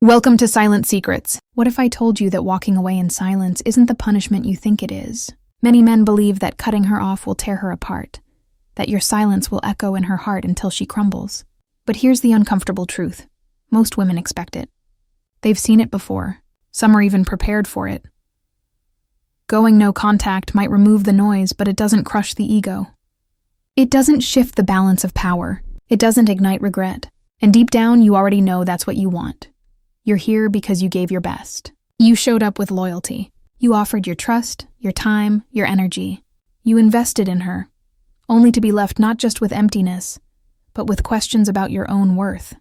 Welcome to Silent Secrets. What if I told you that walking away in silence isn't the punishment you think it is? Many men believe that cutting her off will tear her apart, that your silence will echo in her heart until she crumbles. But here's the uncomfortable truth. Most women expect it. They've seen it before. Some are even prepared for it. Going no contact might remove the noise, but it doesn't crush the ego. It doesn't shift the balance of power. It doesn't ignite regret. And deep down, you already know that's what you want. You're here because you gave your best. You showed up with loyalty. You offered your trust, your time, your energy. You invested in her, only to be left not just with emptiness, but with questions about your own worth.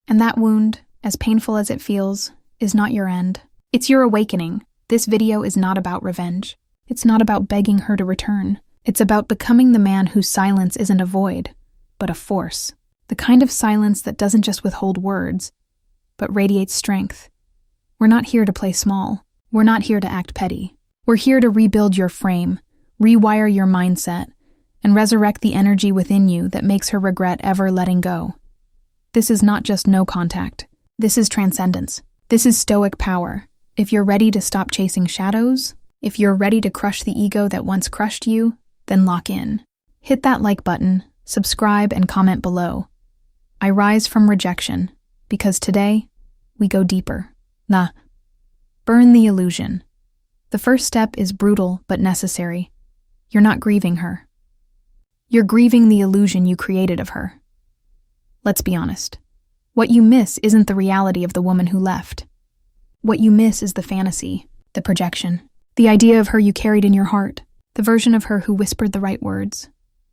And that wound, as painful as it feels, is not your end. It's your awakening. This video is not about revenge. It's not about begging her to return. It's about becoming the man whose silence isn't a void, but a force. The kind of silence that doesn't just withhold words, but radiates strength. We're not here to play small. We're not here to act petty. We're here to rebuild your frame, rewire your mindset, and resurrect the energy within you that makes her regret ever letting go. This is not just no contact. This is transcendence. This is stoic power. If you're ready to stop chasing shadows, if you're ready to crush the ego that once crushed you, then lock in. Hit that like button, subscribe, and comment below. I rise from rejection, because today, we go deeper. Burn the illusion. The first step is brutal but necessary. You're not grieving her. You're grieving the illusion you created of her. Let's be honest. What you miss isn't the reality of the woman who left. What you miss is the fantasy, the projection, the idea of her you carried in your heart, the version of her who whispered the right words,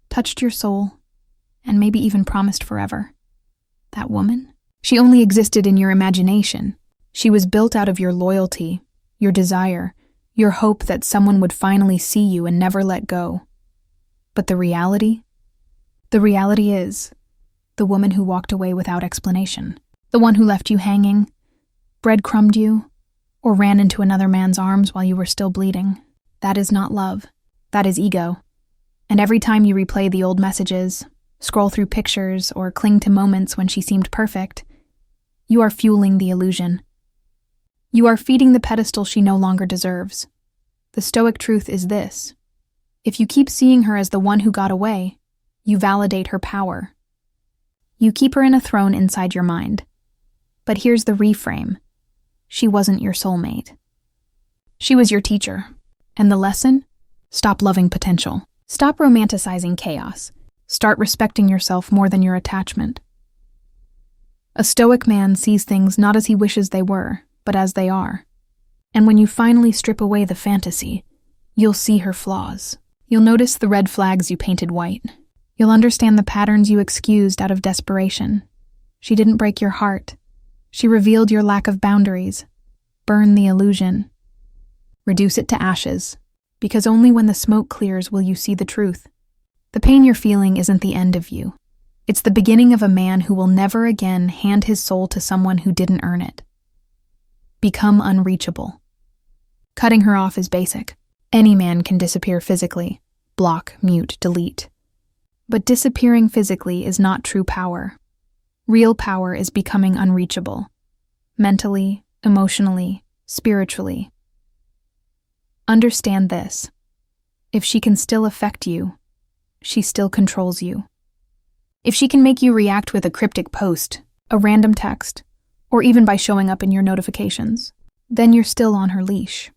touched your soul, and maybe even promised forever. That woman? She only existed in your imagination. She was built out of your loyalty, your desire, your hope that someone would finally see you and never let go. But the reality? The reality is the woman who walked away without explanation, the one who left you hanging, breadcrumbed you, or ran into another man's arms while you were still bleeding. That is not love. That is ego. And every time you replay the old messages, scroll through pictures, or cling to moments when she seemed perfect, you are fueling the illusion. You are feeding the pedestal she no longer deserves. The stoic truth is this. If you keep seeing her as the one who got away, you validate her power. You keep her in a throne inside your mind. But here's the reframe. She wasn't your soulmate. She was your teacher. And the lesson? Stop loving potential. Stop romanticizing chaos. Start respecting yourself more than your attachment. A stoic man sees things not as he wishes they were, but as they are. And when you finally strip away the fantasy, you'll see her flaws. You'll notice the red flags you painted white. You'll understand the patterns you excused out of desperation. She didn't break your heart. She revealed your lack of boundaries. Burn the illusion. Reduce it to ashes, because only when the smoke clears will you see the truth. The pain you're feeling isn't the end of you. It's the beginning of a man who will never again hand his soul to someone who didn't earn it. Become unreachable. Cutting her off is basic. Any man can disappear physically. Block, mute, delete. But disappearing physically is not true power. Real power is becoming unreachable. Mentally, emotionally, spiritually. Understand this. If she can still affect you, she still controls you. If she can make you react with a cryptic post, a random text, or even by showing up in your notifications, then you're still on her leash.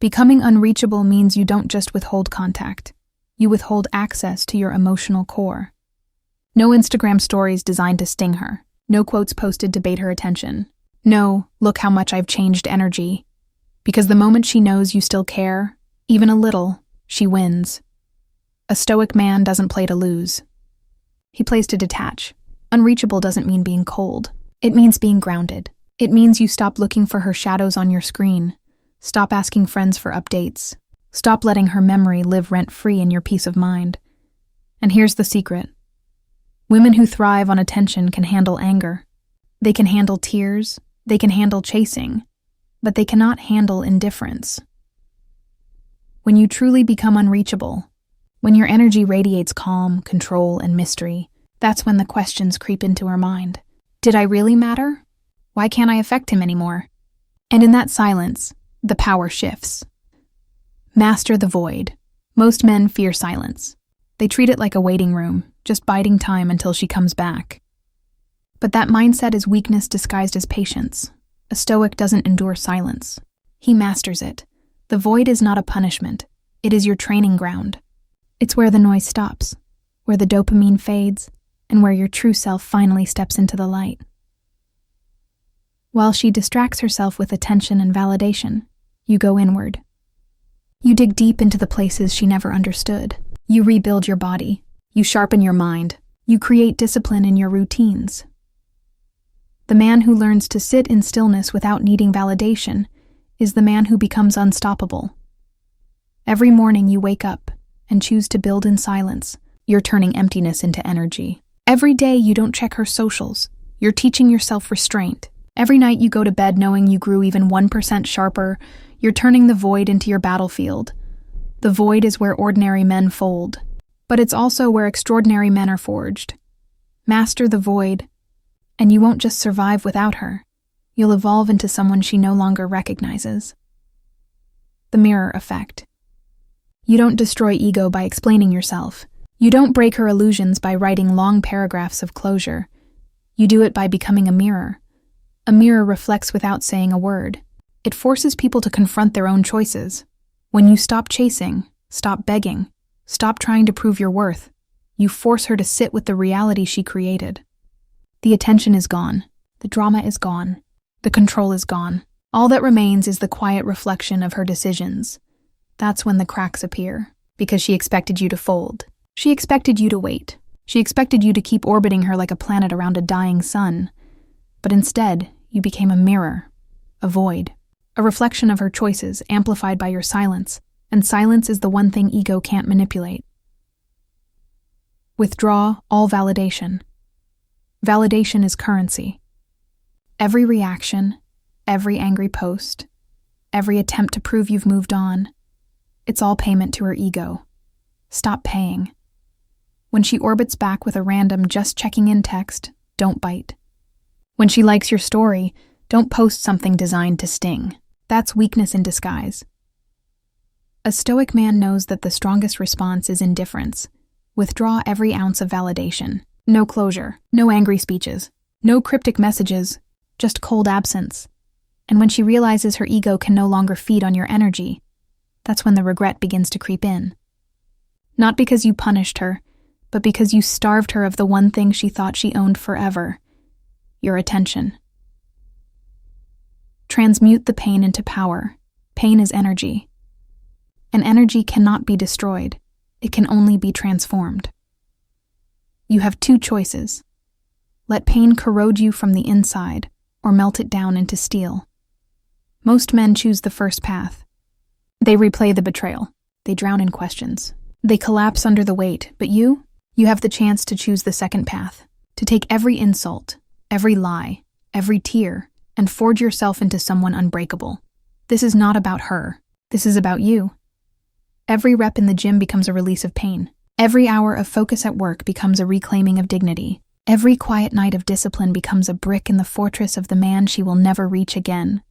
Becoming unreachable means you don't just withhold contact, you withhold access to your emotional core. No Instagram stories designed to sting her, no quotes posted to bait her attention. No, look how much I've changed energy. Because the moment she knows you still care, even a little, she wins. A stoic man doesn't play to lose. He plays to detach. Unreachable doesn't mean being cold. It means being grounded. It means you stop looking for her shadows on your screen. Stop asking friends for updates. Stop letting her memory live rent-free in your peace of mind. And here's the secret. Women who thrive on attention can handle anger. They can handle tears. They can handle chasing. But they cannot handle indifference. When you truly become unreachable, when your energy radiates calm, control, and mystery, that's when the questions creep into her mind. Did I really matter? Why can't I affect him anymore? And in that silence, the power shifts. Master the void. Most men fear silence. They treat it like a waiting room, just biding time until she comes back. But that mindset is weakness disguised as patience. A stoic doesn't endure silence. He masters it. The void is not a punishment. It is your training ground. It's where the noise stops, where the dopamine fades, and where your true self finally steps into the light. While she distracts herself with attention and validation, you go inward. You dig deep into the places she never understood. You rebuild your body. You sharpen your mind. You create discipline in your routines. The man who learns to sit in stillness without needing validation is the man who becomes unstoppable. Every morning you wake up and choose to build in silence. You're turning emptiness into energy. Every day you don't check her socials. You're teaching yourself restraint. Every night you go to bed knowing you grew even 1% sharper. You're turning the void into your battlefield. The void is where ordinary men fold, but it's also where extraordinary men are forged. Master the void, and you won't just survive without her. You'll evolve into someone she no longer recognizes. The mirror effect. You don't destroy ego by explaining yourself. You don't break her illusions by writing long paragraphs of closure. You do it by becoming a mirror. A mirror reflects without saying a word. It forces people to confront their own choices. When you stop chasing, stop begging, stop trying to prove your worth, you force her to sit with the reality she created. The attention is gone. The drama is gone. The control is gone. All that remains is the quiet reflection of her decisions. That's when the cracks appear, because she expected you to fold. She expected you to wait. She expected you to keep orbiting her like a planet around a dying sun. But instead, you became a mirror, a void, a reflection of her choices amplified by your silence, and silence is the one thing ego can't manipulate. Withdraw all validation. Validation is currency. Every reaction, every angry post, every attempt to prove you've moved on, it's all payment to her ego. Stop paying. When she orbits back with a random just checking in text, don't bite. When she likes your story, don't post something designed to sting. That's weakness in disguise. A stoic man knows that the strongest response is indifference. Withdraw every ounce of validation. No closure, no angry speeches, no cryptic messages, just cold absence. And when she realizes her ego can no longer feed on your energy, that's when the regret begins to creep in. Not because you punished her, but because you starved her of the one thing she thought she owned forever, your attention. Transmute the pain into power. Pain is energy. And energy cannot be destroyed. It can only be transformed. You have two choices. Let pain corrode you from the inside, or melt it down into steel. Most men choose the first path. They replay the betrayal. They drown in questions. They collapse under the weight, but you have the chance to choose the second path, to take every insult, every lie, every tear, and forge yourself into someone unbreakable. This is not about her. This is about you. Every rep in the gym becomes a release of pain. Every hour of focus at work becomes a reclaiming of dignity. Every quiet night of discipline becomes a brick in the fortress of the man she will never reach again.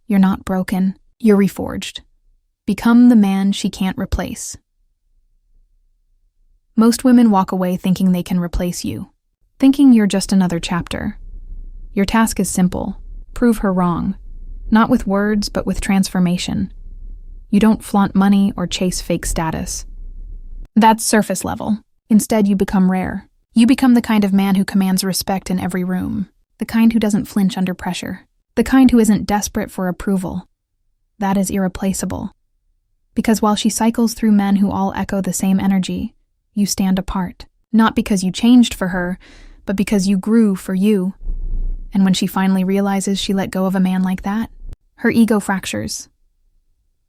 You're not broken. You're reforged. Become the man she can't replace. Most women walk away thinking they can replace you, thinking you're just another chapter. Your task is simple. Prove her wrong. Not with words, but with transformation. You don't flaunt money or chase fake status. That's surface level. Instead, you become rare. You become the kind of man who commands respect in every room, the kind who doesn't flinch under pressure, the kind who isn't desperate for approval. That is irreplaceable. Because while she cycles through men who all echo the same energy, you stand apart. Not because you changed for her, but because you grew for you. And when she finally realizes she let go of a man like that, her ego fractures.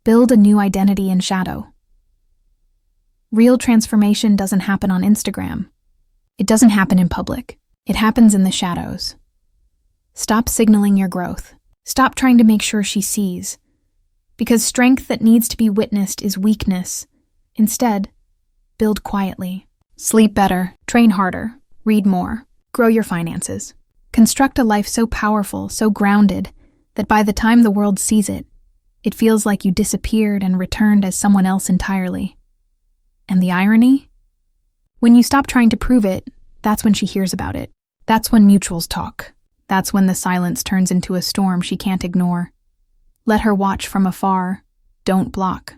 Build a new identity in shadow. Real transformation doesn't happen on Instagram. It doesn't happen in public. It happens in the shadows. Stop signaling your growth. Stop trying to make sure she sees. Because strength that needs to be witnessed is weakness. Instead, build quietly. Sleep better, train harder, read more, grow your finances. Construct a life so powerful, so grounded, that by the time the world sees it, it feels like you disappeared and returned as someone else entirely. And the irony? When you stop trying to prove it, that's when she hears about it. That's when mutuals talk. That's when the silence turns into a storm she can't ignore. Let her watch from afar. Don't block.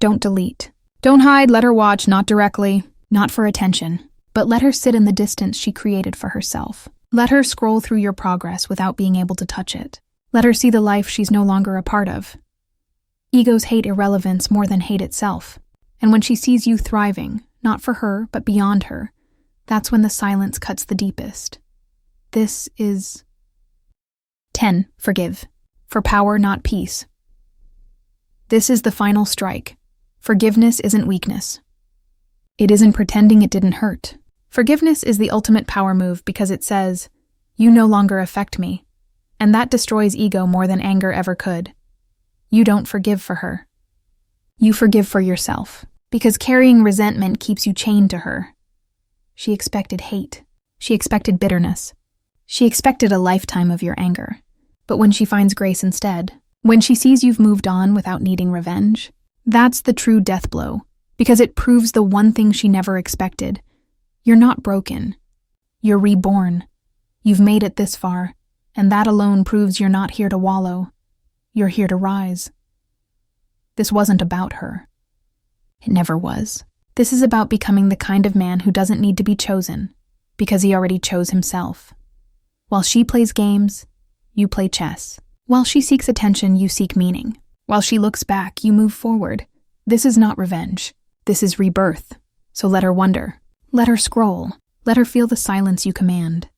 Don't delete. Don't hide, let her watch, not directly, not for attention, but let her sit in the distance she created for herself. Let her scroll through your progress without being able to touch it. Let her see the life she's no longer a part of. Egos hate irrelevance more than hate itself, and when she sees you thriving, not for her, but beyond her, that's when the silence cuts the deepest. This is 10. Forgive. For power, not peace. This is the final strike. Forgiveness isn't weakness. It isn't pretending it didn't hurt. Forgiveness is the ultimate power move because it says, you no longer affect me, and that destroys ego more than anger ever could. You don't forgive for her. You forgive for yourself, because carrying resentment keeps you chained to her. She expected hate. She expected bitterness. She expected a lifetime of your anger. But when she finds grace instead, when she sees you've moved on without needing revenge, that's the true death blow, because it proves the one thing she never expected. You're not broken. You're reborn. You've made it this far, and that alone proves you're not here to wallow. You're here to rise. This wasn't about her. It never was. This is about becoming the kind of man who doesn't need to be chosen, because he already chose himself. While she plays games, you play chess. While she seeks attention, you seek meaning. While she looks back, you move forward. This is not revenge. This is rebirth. So let her wonder. Let her scroll. Let her feel the silence you command.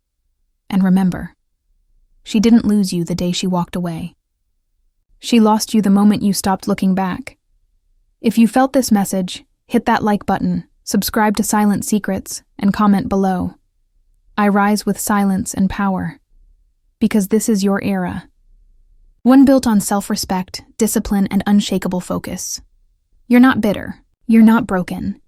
And remember, she didn't lose you the day she walked away. She lost you the moment you stopped looking back. If you felt this message, hit that like button, subscribe to Silent Secrets, and comment below. I rise with silence and power, because this is your era. One built on self-respect, discipline, and unshakable focus. You're not bitter. You're not broken.